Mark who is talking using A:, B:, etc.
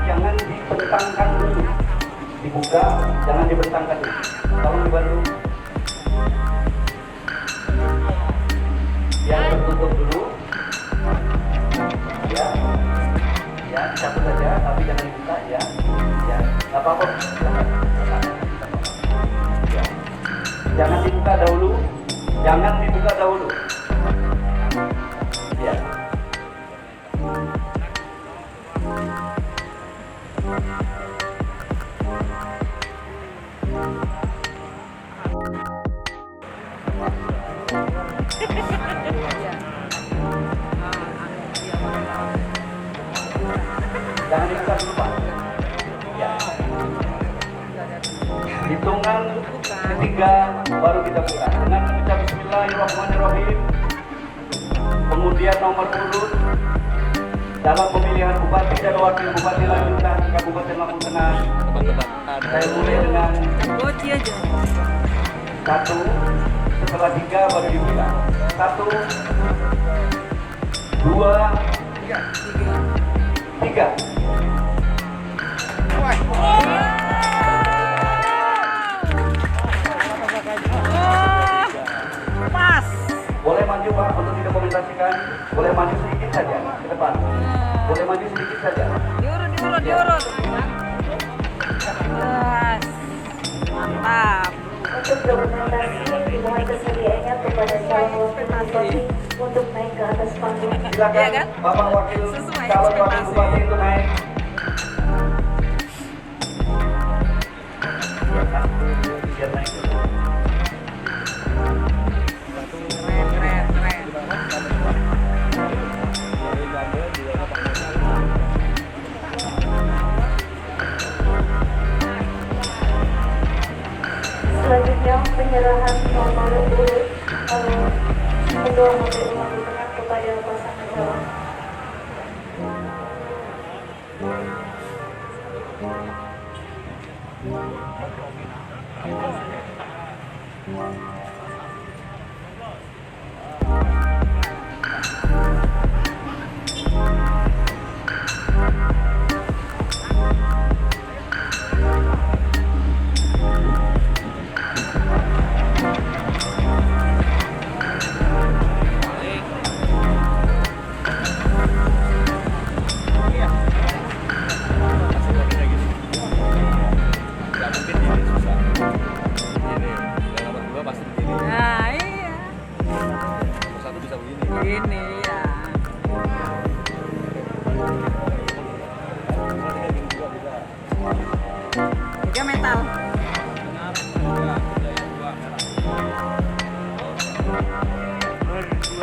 A: jangan dibentangkan dulu. Dibuka, jangan dibentangkan dulu. Tolong dibantu. Yang tertutup dulu. Ya, ya, dicabut saja, tapi jangan dibuka ya. Ya, nggak apa-apa. Ya. Jangan dibuka dahulu. Jangan dibuka dahulu. Ya. Jangan dibuka dulu Pak. Ya. Hitungan ketiga baru kita buka dengan mengucap Bismillahirrahmanirrahim. Kemudian nomor urut dalam pemilihan bupati dan wakil bupati lanjutan Kabupaten Lampung Tengah. Saya mulai dengan 1, setelah 3 baru dibuka. 1, 2, 3.
B: Pas.
A: Boleh maju Pak untuk didokumentasikan. Boleh maju sedikit saja ke depan. Boleh maju sedikit saja.
B: Diurut. Pas. Mantap.
C: Untuk dokumentasi dimohon kesediaannya kepada calon wakil bupati untuk naik ke atas panggung.
A: Silakan
B: Iya kan?
A: Bapak Wakil
B: Sesuai
A: calon wakil
B: ekspektasi.
A: bupati itu naik. Biar naik dulu.
B: Keren.
C: Selanjutnya penyerahan nomor urut Ketua Wakil Bupati Tengah kepada pasangan calon.
B: Nah, iya. Ini ya. Juga metal.